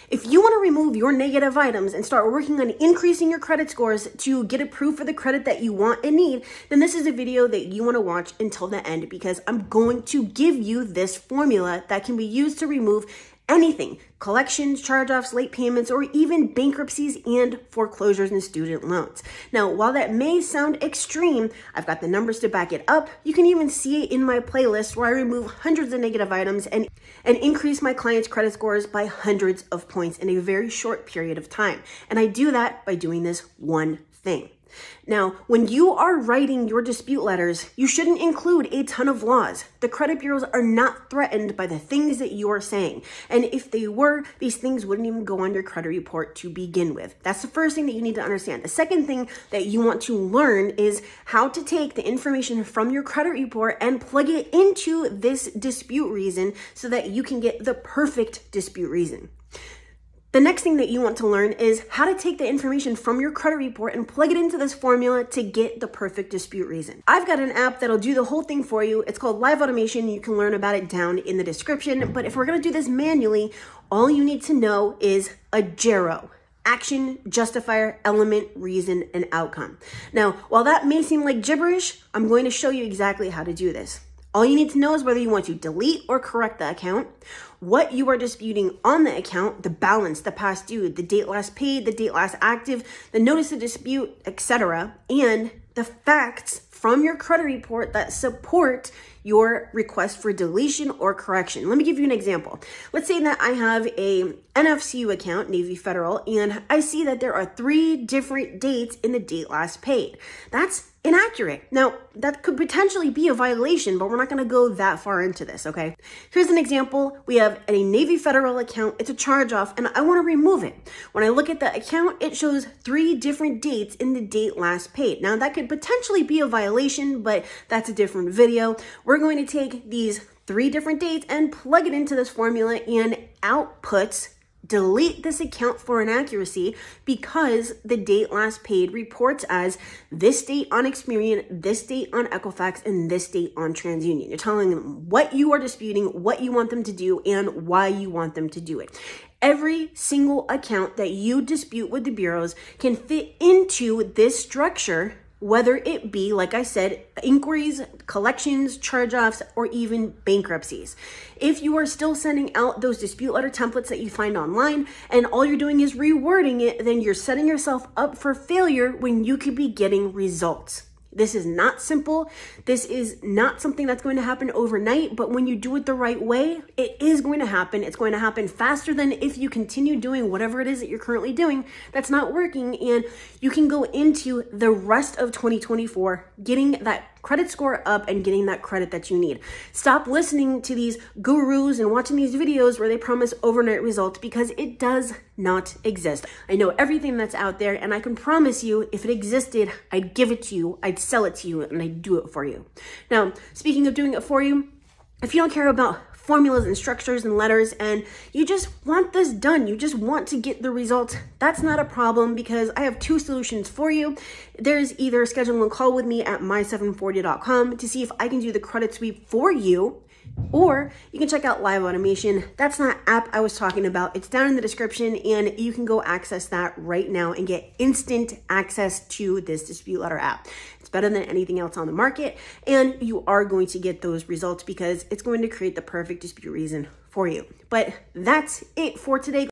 If you want to remove your negative items and start working on increasing your credit scores to get approved for the credit that you want and need, then this is a video that you want to watch until the end, because I'm going to give you this formula that can be used to remove anything: collections, charge-offs, late payments, or even bankruptcies and foreclosures and student loans. Now, while that may sound extreme, I've got the numbers to back it up. You can even see it in my playlist where I remove hundreds of negative items and increase my clients' credit scores by hundreds of points in a very short period of time. And I do that by doing this one thing. Now, when you are writing your dispute letters, you shouldn't include a ton of laws. The credit bureaus are not threatened by the things that you are saying. And if they were, these things wouldn't even go on your credit report to begin with. That's the first thing that you need to understand. The second thing that you want to learn is how to take the information from your credit report and plug it into this dispute reason so that you can get the perfect dispute reason. The next thing that you want to learn is how to take the information from your credit report and plug it into this formula to get the perfect dispute reason. I've got an app that'll do the whole thing for you. It's called Live Automation. You can learn about it down in the description. But if we're going to do this manually, all you need to know is a JERO: action, justifier, element, reason, and outcome. Now, while that may seem like gibberish, I'm going to show you exactly how to do this. All you need to know is whether you want to delete or correct the account, what you are disputing on the account, the balance, the past due, the date last paid, the date last active, the notice of dispute, etc., and the facts from your credit report that support your request for deletion or correction. Let me give you an example. Let's say that I have a NFCU account, Navy Federal, and I see that there are 3 different dates in the date last paid. That's inaccurate. Now, that could potentially be a violation, but we're not going to go that far into this, okay? Here's an example. We have a Navy Federal account. It's a charge off, and I want to remove it. When I look at the account, it shows 3 different dates in the date last paid. Now, that could potentially be a violation, but that's a different video. We're going to take these 3 different dates and plug it into this formula and output delete this account for inaccuracy, because the date last paid reports as this date on Experian, this date on Equifax, and this date on TransUnion. You're telling them what you are disputing, what you want them to do, and why you want them to do it. Every single account that you dispute with the bureaus can fit into this structure, whether it be, like I said, inquiries, collections, charge-offs, or even bankruptcies. If you are still sending out those dispute letter templates that you find online and all you're doing is rewording it, then you're setting yourself up for failure when you could be getting results. This is not simple. This is not something that's going to happen overnight, but when you do it the right way, it is going to happen. It's going to happen faster than if you continue doing whatever it is that you're currently doing that's not working, and you can go into the rest of 2024 getting that credit score up and getting that credit that you need. Stop listening to these gurus and watching these videos where they promise overnight results, because it does not exist. I know everything that's out there, and I can promise you, if it existed, I'd give it to you, I'd sell it to you, and I'd do it for you. Now, speaking of doing it for you, if you don't care about formulas and structures and letters, and you just want this done, you just want to get the results, that's not a problem, because I have 2 solutions for you. There's either schedule a call with me at my740.com to see if I can do the credit sweep for you, or you can check out Live Automation. That's that app I was talking about. It's down in the description, and you can go access that right now and get instant access to this dispute letter app. It's better than anything else on the market, and you are going to get those results because it's going to create the perfect dispute reason for you. But that's it for today.